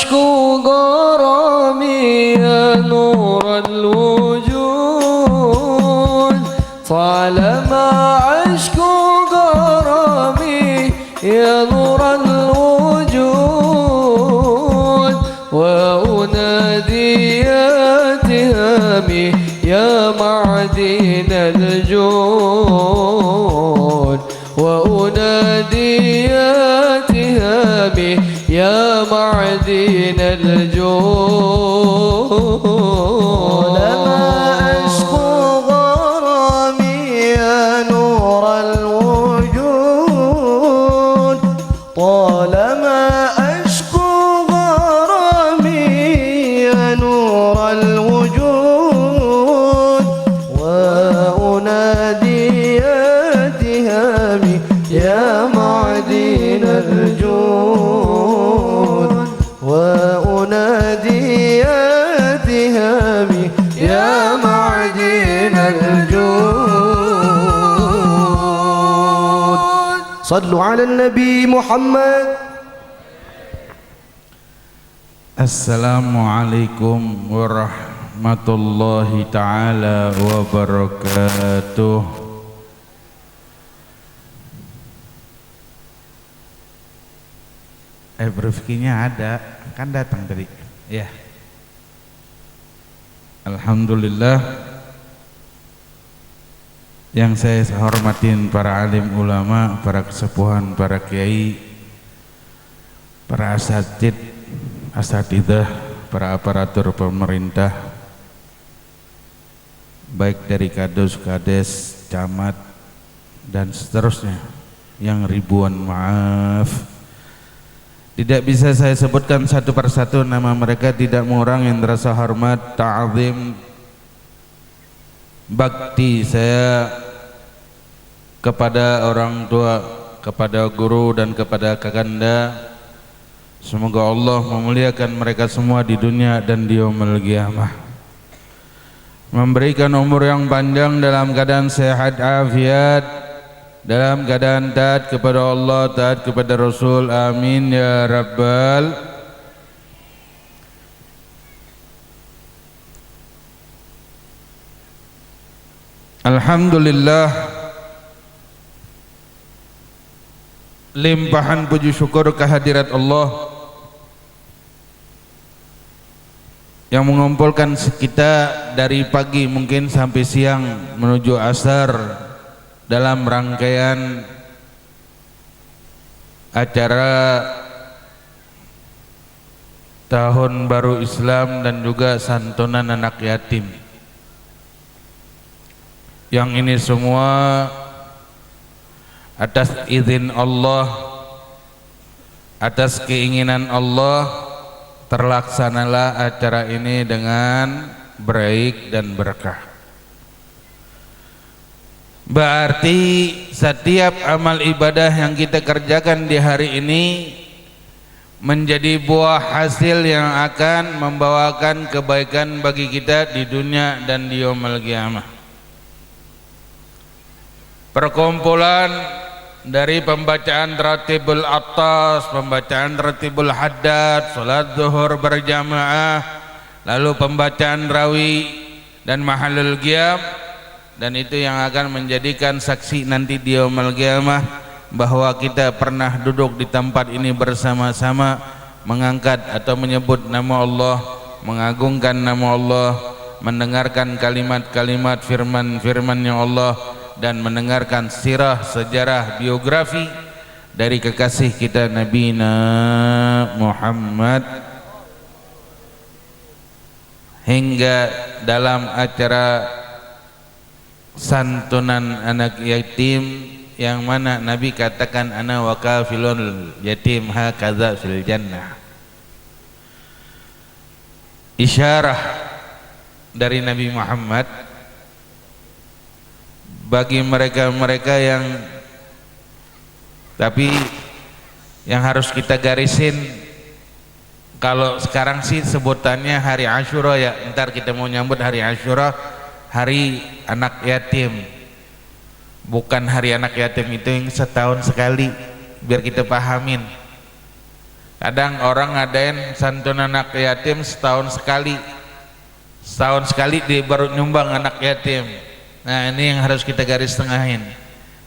أشكو غرامي يا نور الوجود طالما أشكو غرامي يا نور الوجود وأنادي يا تهامي يا معدن الجود وأنادي يا تهامي يا معدن الجود لما أشكو غرامي يا نور الوجود طالما أشكو غرامي يا نور الوجود وأنادي يا تهامي يا معدن الجود وأنادي يا تهامي يا معدن الجود صلوا على النبي محمد. Assalamualaikum warahmatullahi ta'ala wabarakatuh. Briefingnya ada, kan datang tadi ya. Alhamdulillah, yang saya hormatin para alim ulama, para kesepuhan, para kiai, para asatidzah, para aparatur pemerintah, baik dari kadus, kades, camat, dan seterusnya, yang ribuan maaf. Tidak bisa saya sebutkan satu persatu nama mereka, tidak mengurangi rasa hormat, ta'zim, bakti saya kepada orang tua, kepada guru, dan kepada kakanda. Semoga Allah memuliakan mereka semua di dunia dan di yaumul qiyamah, memberikan umur yang panjang dalam keadaan sehat afiat, dalam keadaan taat kepada Allah, taat kepada Rasul. Amin ya Rabbal. Alhamdulillah, limpahan puji syukur kehadirat Allah yang mengumpulkan kita dari pagi mungkin sampai siang menuju asar dalam rangkaian acara Tahun Baru Islam dan juga santunan anak yatim. Yang ini semua atas izin Allah, atas keinginan Allah, terlaksanalah acara ini dengan baik dan berkah. Berarti setiap amal ibadah yang kita kerjakan di hari ini menjadi buah hasil yang akan membawakan kebaikan bagi kita di dunia dan di yaumul qiyamah. Perkumpulan dari pembacaan ratibul atas, pembacaan ratibul haddad, salat zuhur berjamaah, lalu pembacaan rawi dan mahalul qiyam, dan itu yang akan menjadikan saksi nanti di yaumul qiyamah bahwa kita pernah duduk di tempat ini bersama-sama mengangkat atau menyebut nama Allah, mengagungkan nama Allah, mendengarkan kalimat-kalimat firman-firman-Nya Allah, dan mendengarkan sirah, sejarah, biografi dari kekasih kita Nabi Muhammad, hingga dalam acara santunan anak yatim yang mana Nabi katakan ana wa kafilul yatim hakadza fil jannah. Isyarah dari Nabi Muhammad bagi mereka-mereka yang, tapi yang harus kita garisin, kalau sekarang sih sebutannya hari Asyura ya, ntar kita mau nyambut hari Asyura, hari anak yatim. Bukan hari anak yatim itu yang setahun sekali, biar kita pahamin. Kadang orang ngadain santunan anak yatim setahun sekali dia baru nyumbang anak yatim. Nah ini yang harus kita garis tengahin,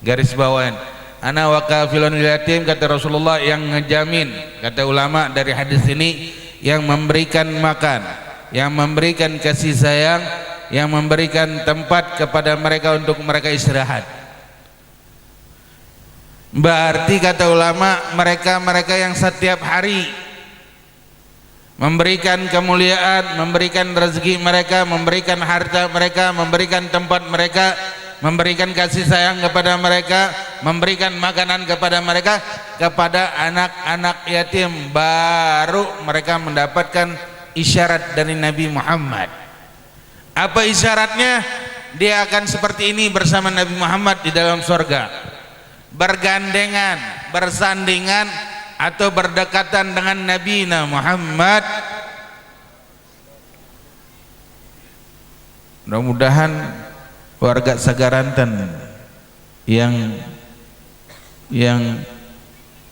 garis bawain. Ana wa kafilun yatim, kata Rasulullah, yang ngejamin, kata ulama dari hadis ini, yang memberikan makan, yang memberikan kasih sayang, yang memberikan tempat kepada mereka untuk mereka istirahat. Berarti kata ulama, mereka yang setiap hari memberikan kemuliaan, memberikan rezeki mereka, memberikan harta mereka, memberikan tempat mereka, memberikan kasih sayang kepada mereka, memberikan makanan kepada mereka, kepada anak-anak yatim, baru mereka mendapatkan isyarat dari Nabi Muhammad. Apa isyaratnya? Dia akan seperti ini bersama Nabi Muhammad di dalam surga, bergandengan, bersandingan atau berdekatan dengan Nabi Muhammad. Mudah-mudahan warga Sagaranten yang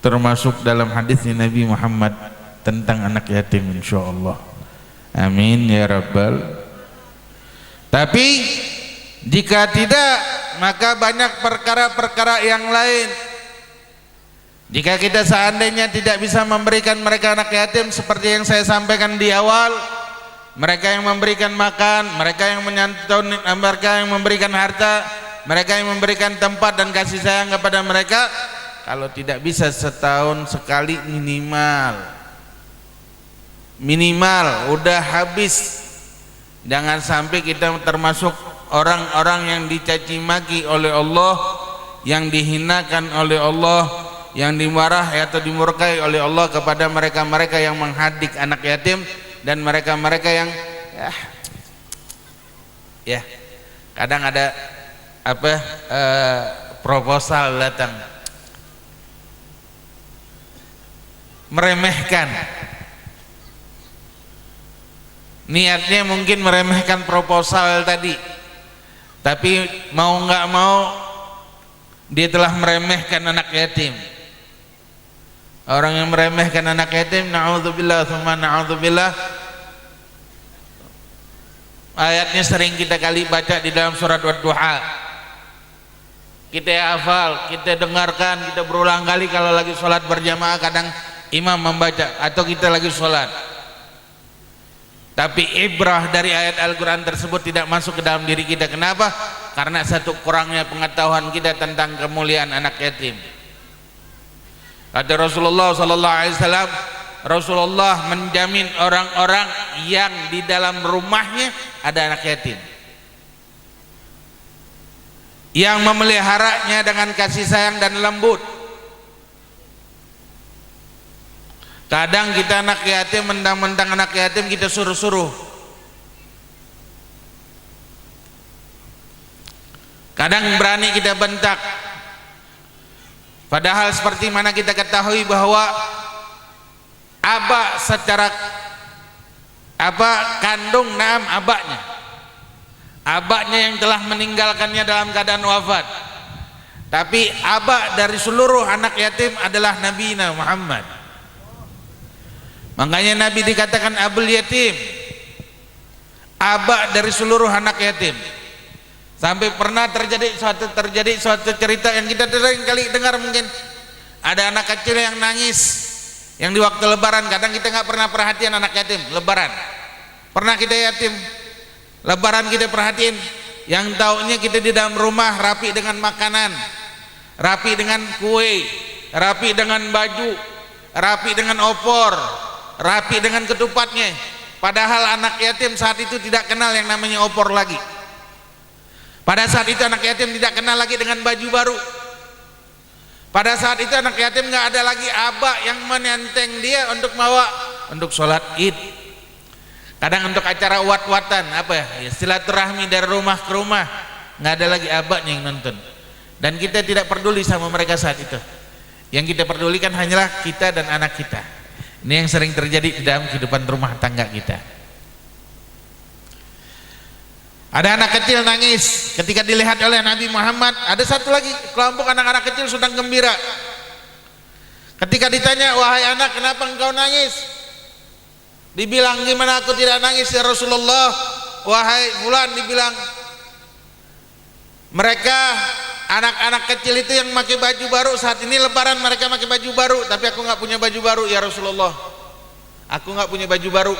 termasuk dalam hadisnya Nabi Muhammad tentang anak yatim, insyaallah. Amin ya rabbal. Tapi jika tidak, maka banyak perkara-perkara yang lain. Jika kita seandainya tidak bisa memberikan mereka anak yatim seperti yang saya sampaikan di awal, mereka yang memberikan makan, mereka yang menyantun, mereka yang memberikan harta, mereka yang memberikan tempat dan kasih sayang kepada mereka, kalau tidak bisa setahun sekali minimal udah habis. Jangan sampai kita termasuk orang-orang yang dicaci maki oleh Allah, yang dihinakan oleh Allah, yang dimarahi atau dimurkai oleh Allah kepada mereka-mereka yang menghadik anak yatim dan mereka-mereka yang kadang ada proposal datang meremehkan, niatnya mungkin meremehkan proposal tadi, tapi mau nggak mau dia telah meremehkan anak yatim. Orang yang meremehkan anak yatim, na'udzubillah tsumma na'udzubillah, ayatnya sering kita kali baca di dalam surat Wad-Duha, kita hafal, kita dengarkan, kita berulang kali kalau lagi sholat berjamaah, kadang imam membaca atau kita lagi sholat. Tapi ibrah dari ayat Al-Quran tersebut tidak masuk ke dalam diri kita. Kenapa? Karena satu, kurangnya pengetahuan kita tentang kemuliaan anak yatim. Kata Rasulullah sallallahu alaihi wasallam, Rasulullah menjamin orang-orang yang di dalam rumahnya ada anak yatim, yang memeliharanya dengan kasih sayang dan lembut. Kadang kita anak yatim, mentang-mentang anak yatim kita suruh-suruh. Kadang berani kita bentak. Padahal seperti mana kita ketahui bahwa aba secara kandung abaknya yang telah meninggalkannya dalam keadaan wafat. Tapi abak dari seluruh anak yatim adalah Nabi Muhammad. Makanya Nabi dikatakan abul yatim, abak dari seluruh anak yatim. Sampai pernah terjadi suatu cerita yang kita sering kali dengar, mungkin ada anak kecil yang nangis, yang di waktu lebaran. Kadang kita nggak pernah perhatian anak yatim lebaran. Pernah kita yatim lebaran kita perhatiin, yang taunya kita di dalam rumah rapi dengan makanan, rapi dengan kue, rapi dengan baju, rapi dengan opor, rapi dengan ketupatnya. Padahal anak yatim saat itu tidak kenal yang namanya opor lagi. Pada saat itu anak yatim tidak kenal lagi dengan baju baru. Pada saat itu anak yatim nggak ada lagi abah yang menenteng dia untuk untuk sholat id. Kadang untuk acara wat-watan, silaturahmi dari rumah ke rumah, nggak ada lagi abahnya yang nonton. Dan kita tidak peduli sama mereka saat itu. Yang kita pedulikan hanyalah kita dan anak kita. Ini yang sering terjadi di dalam kehidupan rumah tangga kita. Ada anak kecil nangis ketika dilihat oleh Nabi Muhammad. Ada satu lagi kelompok anak-anak kecil sedang gembira Ketika ditanya, wahai anak, kenapa engkau nangis? Dibilang, gimana aku tidak nangis ya Rasulullah? Wahai fulan, dibilang, mereka anak-anak kecil itu yang pakai baju baru, saat ini lebaran mereka pakai baju baru, tapi aku nggak punya baju baru ya Rasulullah. Aku nggak punya baju baru.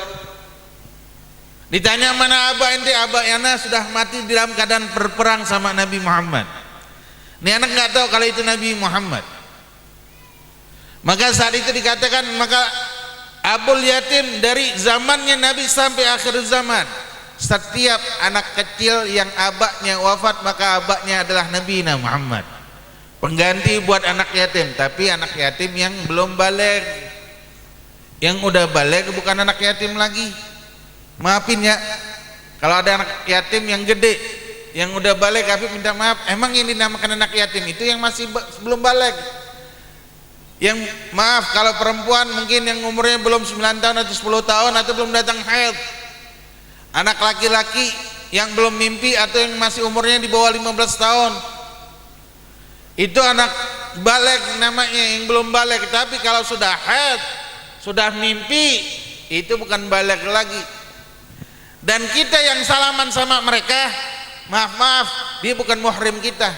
Ditanya, mana abah ente? Abah Yana sudah mati dalam keadaan berperang sama Nabi Muhammad. Ini anak nggak tahu kalau itu Nabi Muhammad. Maka saat itu dikatakan, maka abul yatim dari zamannya Nabi sampai akhir zaman, setiap anak kecil yang abahnya wafat maka abahnya adalah Nabi Muhammad, pengganti buat anak yatim. Tapi anak yatim yang belum balik, yang udah balik bukan anak yatim lagi. Maafin ya, kalau ada anak yatim yang gede yang udah balik, tapi minta maaf, emang yang dinamakan anak yatim itu yang masih belum balik. Yang maaf, kalau perempuan mungkin yang umurnya belum 9 tahun atau 10 tahun atau belum datang haid. Anak laki-laki yang belum mimpi atau yang masih umurnya di bawah 15 tahun, itu anak balik namanya, yang belum balik. Tapi kalau sudah haid, sudah mimpi, itu bukan balik lagi. Dan kita yang salaman sama mereka, maaf, dia bukan muhrim kita.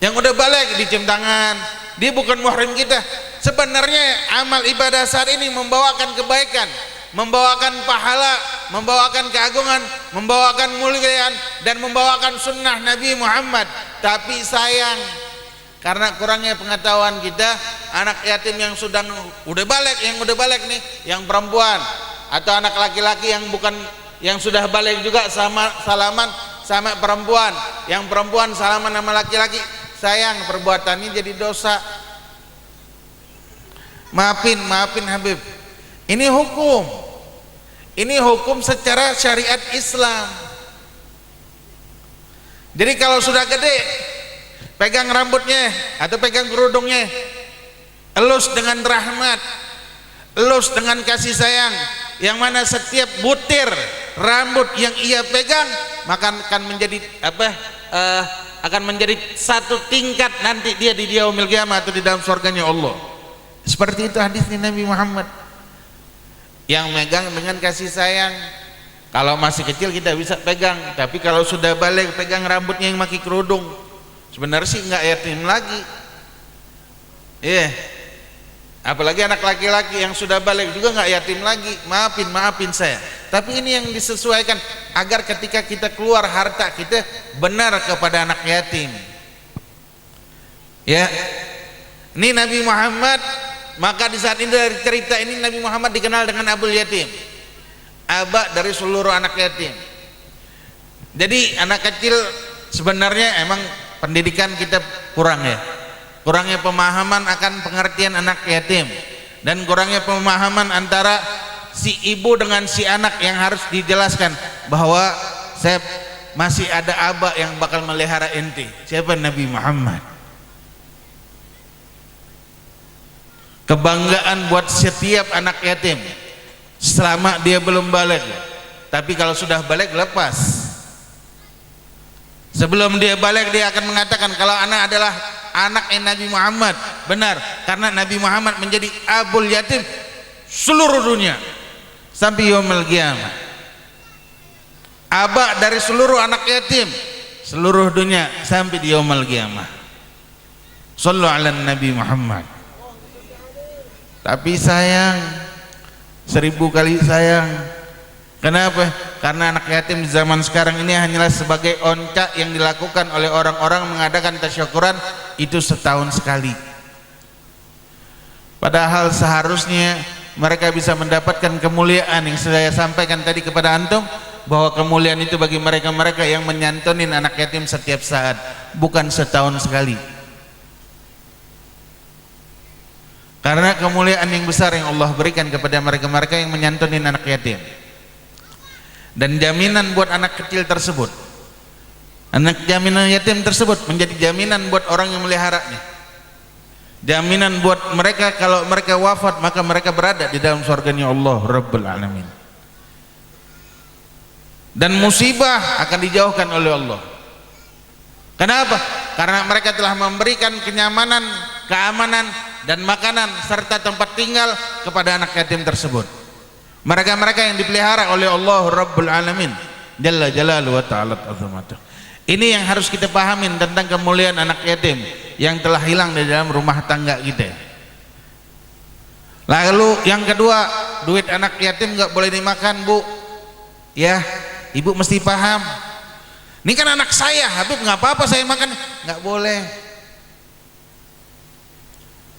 Yang udah balik dicium tangan, dia bukan muhrim kita. Sebenarnya amal ibadah saat ini membawakan kebaikan, membawakan pahala, membawakan keagungan, membawakan kemuliaan, dan membawakan sunnah Nabi Muhammad. Tapi sayang, karena kurangnya pengetahuan kita, anak yatim yang udah balik nih, yang perempuan atau anak laki-laki yang bukan, yang sudah balik juga sama salaman sama perempuan, yang perempuan salaman sama laki-laki. Sayang, perbuatannya jadi dosa. Maafin Habib. Ini hukum secara syariat Islam. Jadi kalau sudah gede, pegang rambutnya atau pegang kerudungnya, elus dengan rahmat, elus dengan kasih sayang, yang mana setiap butir rambut yang ia pegang maka akan menjadi akan menjadi satu tingkat nanti dia di yaumil qiyamah atau di dalam surganya Allah. Seperti itu hadisnya Nabi Muhammad. Yang megang dengan kasih sayang. Kalau masih kecil kita bisa pegang, tapi kalau sudah balik pegang rambutnya yang pakai kerudung, sebenarnya sih nggak yatim lagi. Iya. Apalagi anak laki-laki yang sudah balik juga nggak yatim lagi. Maafin saya. Tapi ini yang disesuaikan agar ketika kita keluar harta kita benar kepada anak yatim. Ya, ini Nabi Muhammad. Maka di saat ini dari cerita ini Nabi Muhammad dikenal dengan Abul Yatim, abah dari seluruh anak yatim. Jadi anak kecil sebenarnya emang pendidikan kita kurang ya. Kurangnya pemahaman akan pengertian anak yatim, dan kurangnya pemahaman antara si ibu dengan si anak yang harus dijelaskan bahwa saya masih ada abah yang bakal melihara ente. Siapa? Nabi Muhammad. Kebanggaan buat setiap anak yatim selama dia belum balik. Tapi kalau sudah balik lepas. Sebelum dia balik dia akan mengatakan kalau anak adalah anaknya Nabi Muhammad. Benar, karena Nabi Muhammad menjadi abul yatim seluruh dunia sampai yaumil qiyamah. Abah dari seluruh anak yatim seluruh dunia sampai di yaumil qiyamah. Shallu ala Nabi Muhammad. Tapi sayang, 1000 kali sayang. Kenapa? Karena anak yatim di zaman sekarang ini hanyalah sebagai oncak yang dilakukan oleh orang-orang mengadakan tasyakuran itu setahun sekali. Padahal seharusnya mereka bisa mendapatkan kemuliaan yang saya sampaikan tadi kepada antum, bahwa kemuliaan itu bagi mereka-mereka yang menyantunin anak yatim setiap saat, bukan setahun sekali. Karena kemuliaan yang besar yang Allah berikan kepada mereka-mereka yang menyantunin anak yatim. Dan jaminan buat anak kecil tersebut, anak jaminan yatim tersebut menjadi jaminan buat orang yang meliharanya, jaminan buat mereka kalau mereka wafat maka mereka berada di dalam surganya Allah Rabbul Alamin, dan musibah akan dijauhkan oleh Allah. Kenapa? Karena mereka telah memberikan kenyamanan keamanan dan makanan serta tempat tinggal kepada anak yatim tersebut. Mereka-mereka yang dipelihara oleh Allah Rabbul Alamin Jalla Jalaluhu wa Ta'ala Azamatuh. Ini yang harus kita pahamin tentang kemuliaan anak yatim yang telah hilang di dalam rumah tangga kita. Lalu yang kedua, duit anak yatim nggak boleh dimakan, Bu. Ya, ibu mesti paham. Ini kan anak saya, Habib, nggak apa-apa saya makan. Nggak boleh.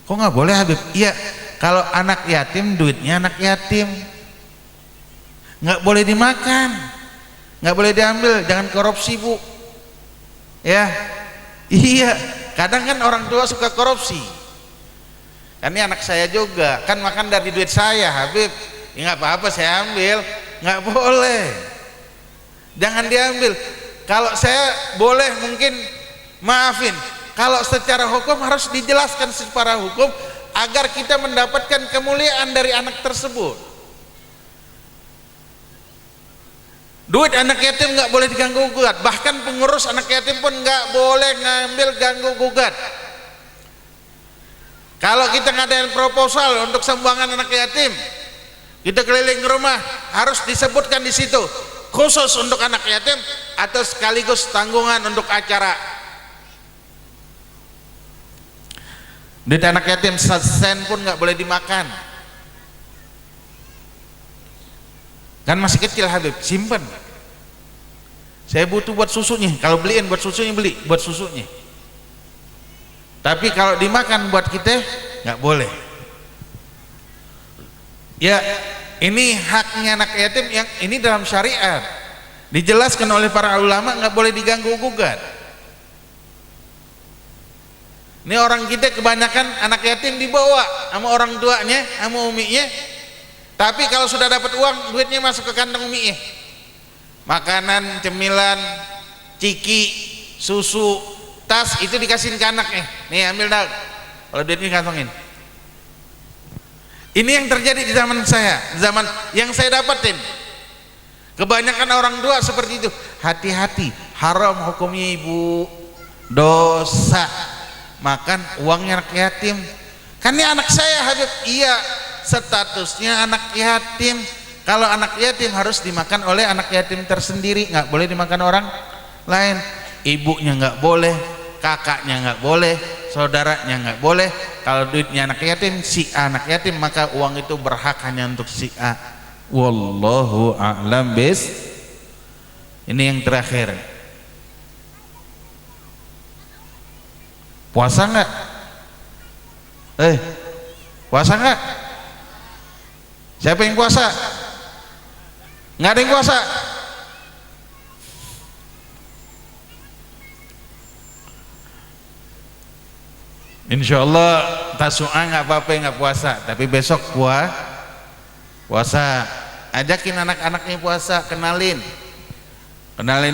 Kok nggak boleh, Habib? Iya, kalau anak yatim duitnya anak yatim, nggak boleh dimakan, nggak boleh diambil. Jangan korupsi, Bu. Ya, iya. Kadang kan orang tua suka korupsi. Kan ini anak saya juga, kan makan dari duit saya, Habib. Ya nggak apa-apa, saya ambil. Nggak boleh. Jangan diambil. Kalau saya boleh mungkin maafin. Kalau secara hukum harus dijelaskan secara hukum agar kita mendapatkan kemuliaan dari anak tersebut. Duit anak yatim nggak boleh diganggu gugat. Bahkan pengurus anak yatim pun nggak boleh ngambil ganggu gugat. Kalau kita ngadain proposal untuk sumbangan anak yatim, kita keliling rumah harus disebutkan di situ khusus untuk anak yatim atau sekaligus tanggungan untuk acara. Duit anak yatim sen pun nggak boleh dimakan. Kan masih kecil, Habib, simpen. Saya butuh buat susunya. Kalau beliin buat susunya, beli buat susunya. Tapi kalau dimakan buat kita nggak boleh. Ya, ini haknya anak yatim yang ini dalam syariat dijelaskan oleh para ulama, nggak boleh diganggu gugat. Ini orang kita kebanyakan anak yatim dibawa sama orang tuanya, sama uminya. Tapi kalau sudah dapat uang, duitnya masuk ke kantong uminya. Makanan, cemilan, ciki, susu, tas itu dikasihin ke anaknya. Nih ambil dah. Kalau duitnya kantongin. Ini yang terjadi di zaman saya, zaman yang saya dapatin. Kebanyakan orang tua seperti itu. Hati-hati, haram hukumnya, Ibu. Dosa makan uangnya anak yatim. Kan ini anak saya, Habib. Iya, statusnya anak yatim. Kalau anak yatim harus dimakan oleh anak yatim tersendiri, nggak boleh dimakan orang lain. Ibunya nggak boleh, kakaknya nggak boleh, saudaranya nggak boleh. Kalau duitnya anak yatim, si anak yatim, maka uang itu berhak hanya untuk si A. Wallahu a'lam bis. Ini yang terakhir. Puasa nggak? Puasa nggak? Siapa yang puasa? Nggak ada yang puasa. Insya Allah Tasu'a nggak apa-apa nggak puasa, tapi besok puasa. Ajakin anak-anaknya puasa, kenalin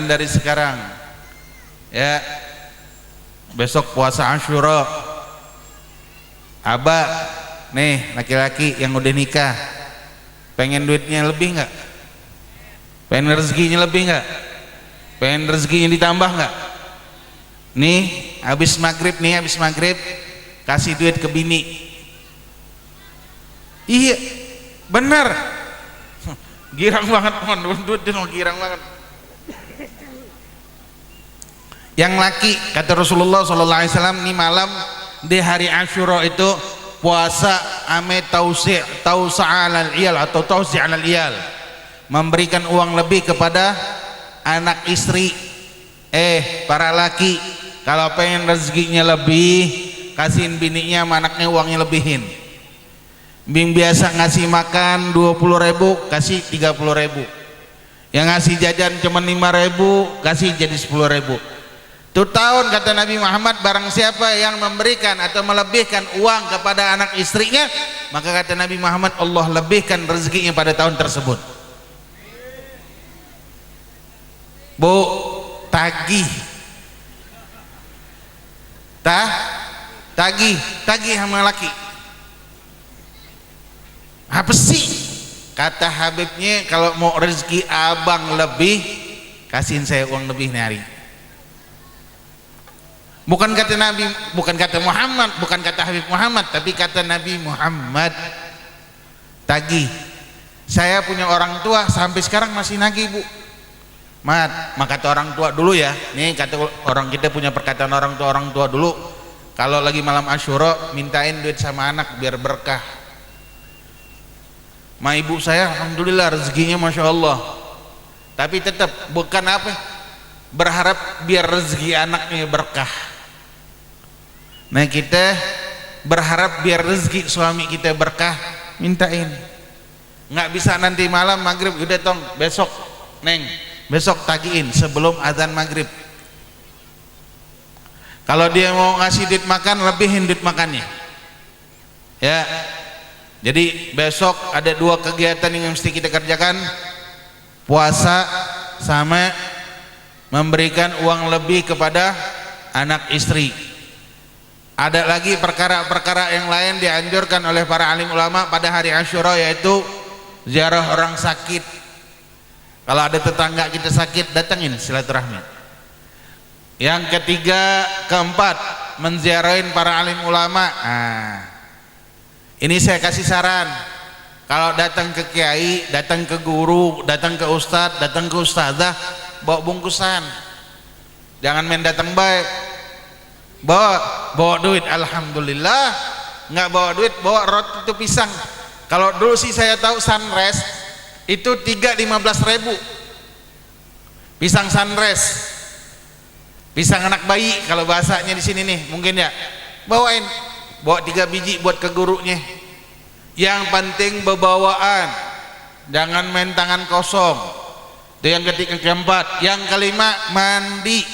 dari sekarang. Ya, besok puasa Asyura. Abah, nih laki-laki yang udah nikah, pengen duitnya lebih nggak? Pengen rezekinya lebih nggak? Pengen rezekinya ditambah nggak? Nih habis maghrib kasih duit ke bini. Iya benar, girang banget, duit girang banget. Yang laki, kata Rasulullah SAW, nih malam di hari Asyura itu puasa ame tausa' iyal atau tausi' iyal, memberikan uang lebih kepada anak istri. Para laki kalau pengen rezekinya lebih, kasihin bininya sama anaknya uangnya lebihin. Bing biasa ngasih makan 20.000, kasih 30.000. Yang ngasih jajan cuma 5.000, kasih jadi 10.000. Itu tahun, kata Nabi Muhammad, barang siapa yang memberikan atau melebihkan uang kepada anak istrinya, maka kata Nabi Muhammad, Allah lebihkan rezekinya pada tahun tersebut. Bu, tagih sama laki. Apa sih kata Habibnya, kalau mau rezeki abang lebih, kasihin saya uang lebih nih hari. Bukan kata Nabi, bukan kata Muhammad, bukan kata Habib Muhammad, tapi kata Nabi Muhammad. Tagih. Saya punya orang tua sampai sekarang masih nagih, Bu. Maka kata orang tua dulu ya. Nih kata orang, kita punya perkataan orang tua dulu. Kalau lagi malam Asyura mintain duit sama anak biar berkah. Ibu saya alhamdulillah rezekinya Masya Allah. Tapi tetap bukan apa, berharap biar rezeki anaknya berkah. Nah kita berharap biar rezeki suami kita berkah, mintain. Nggak bisa nanti malam maghrib, udah tong besok neng, besok tagihin sebelum azan maghrib. Kalau dia mau ngasih duit makan, lebihin duit makannya ya. Jadi besok ada 2 kegiatan yang mesti kita kerjakan, puasa sama memberikan uang lebih kepada anak istri. Ada lagi perkara-perkara yang lain dianjurkan oleh para alim ulama pada hari Asyura, yaitu ziarah orang sakit. Kalau ada tetangga kita sakit, datangin, silaturahmi. Yang ketiga, keempat, menziarahin para alim ulama. Ini saya kasih saran, kalau datang ke kiai, datang ke guru, datang ke ustadz, datang ke ustazah, bawa bungkusan. Jangan main datang baik. Bawa duit, alhamdulillah. Nggak bawa duit, bawa roti itu pisang. Kalau dulu sih saya tahu sunrise itu 3.015.000 pisang sunrise, pisang anak bayi kalau bahasanya di sini nih mungkin ya. Bawain, bawa 3 biji buat ke gurunya. Yang penting bebawaan, jangan main tangan kosong. Itu yang ketiga. Keempat, yang kelima, mandi.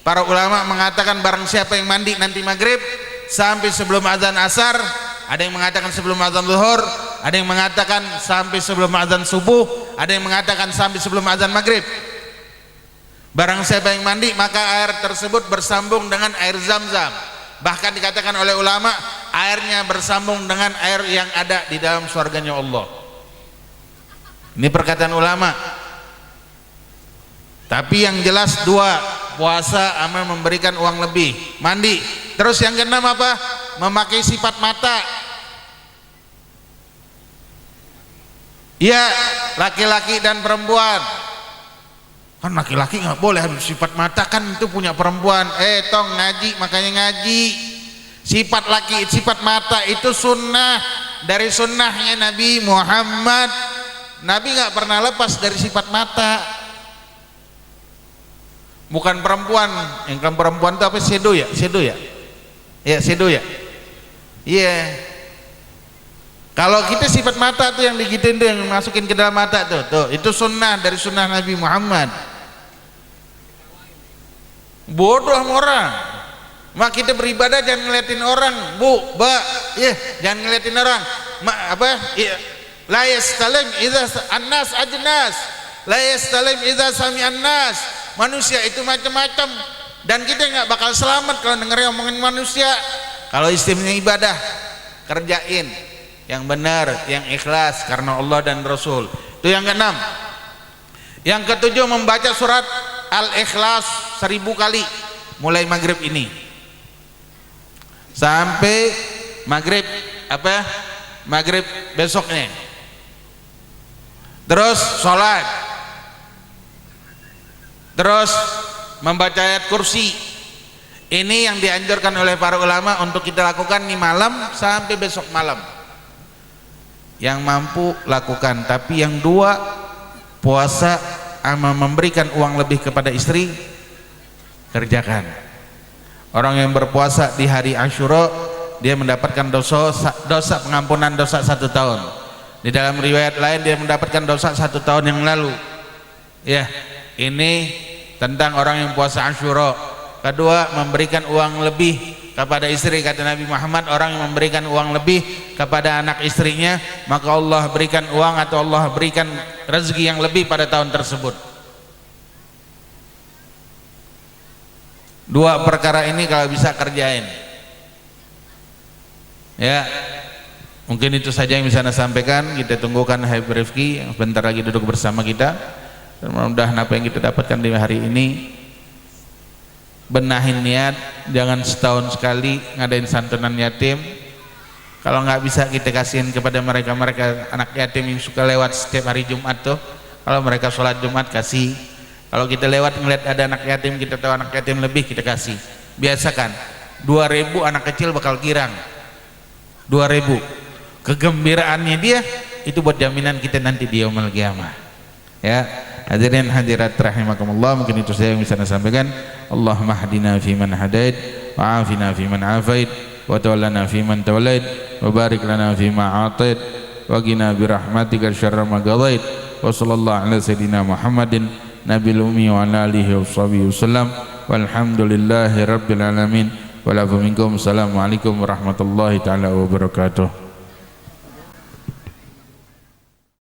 Para ulama mengatakan barang siapa yang mandi nanti maghrib sampai sebelum azan asar, ada yang mengatakan sebelum azan zuhur, ada yang mengatakan sampai sebelum azan subuh, ada yang mengatakan sampai sebelum azan maghrib. Barang siapa yang mandi maka air tersebut bersambung dengan air Zam-Zam. Bahkan dikatakan oleh ulama airnya bersambung dengan air yang ada di dalam surganya Allah. Ini perkataan ulama. Tapi yang jelas 2, puasa sama memberikan uang lebih, mandi. Terus yang keenam apa? Memakai sifat mata. Ya, laki-laki dan perempuan. Kan laki-laki nggak boleh sifat mata, kan itu punya perempuan. Tong ngaji, makanya ngaji. Sifat laki, sifat mata itu sunnah dari sunnahnya Nabi Muhammad. Nabi nggak pernah lepas dari sifat mata. Bukan perempuan, yang kan perempuan itu apa? Sedo ya? Ya sedo ya? Iya. Kalau kita sifat mata tuh yang digituin tuh, yang masukin ke dalam mata tuh, itu sunnah dari sunnah Nabi Muhammad. Bodoh sama orang. Mak kita beribadah jangan ngeliatin orang, Bu, jangan ngeliatin orang. La yastalim idza annas ajnas, la yastalim idza sami annas. Manusia itu macam-macam dan kita nggak bakal selamat kalau dengerin ngomongin manusia. Kalau istimnya ibadah, kerjain yang benar, yang ikhlas karena Allah dan Rasul. Itu yang keenam. Yang ketujuh, membaca surat Al-Ikhlas 1000 kali mulai maghrib ini sampai maghrib maghrib besoknya. Terus sholat, terus membaca ayat kursi. Ini yang dianjurkan oleh para ulama untuk kita lakukan nih malam sampai besok malam. Yang mampu lakukan. Tapi yang 2, puasa sama memberikan uang lebih kepada istri, kerjakan. Orang yang berpuasa di hari Asyura, dia mendapatkan dosa pengampunan dosa 1 tahun. Di dalam riwayat lain dia mendapatkan dosa 1 tahun yang lalu. Ya, ini tentang orang yang puasa Asyura. Kedua, memberikan uang lebih kepada istri. Kata Nabi Muhammad, orang yang memberikan uang lebih kepada anak istrinya, maka Allah berikan uang atau Allah berikan rezeki yang lebih pada tahun tersebut. 2 perkara ini kalau bisa kerjain. Ya, mungkin itu saja yang bisa saya sampaikan. Kita tunggukan Habib Rifki yang sebentar lagi duduk bersama kita. Mudah-mudahan apa yang kita dapatkan di hari ini benahin niat, jangan setahun sekali ngadain santunan yatim. Kalau nggak bisa kita kasihin kepada mereka anak yatim yang suka lewat setiap hari Jumat tuh. Kalau mereka sholat Jumat kasih. Kalau kita lewat ngeliat ada anak yatim, kita tahu anak yatim lebih, kita kasih. Biasakan 2.000 anak kecil bakal girang. 2.000 kegembiraannya dia itu buat jaminan kita nanti di yaumul qiyamah. Ya, hadirin hadirat rahimakumullah, mungkin itu saya yang bisa saya sampaikan. Allahumma hdina fi man hadait wa afina fi man afait wa tawallana fi man tawallait wa barik lana fi ma atait wa qina bi rahmatika syarra ma qadait wa sallallahu ala sayidina Muhammadin nabil ummi wa ala alihi washabihi wasallam walhamdulillahi rabbil alamin wa la minkum. Assalamualaikum warahmatullahi taala wabarakatuh.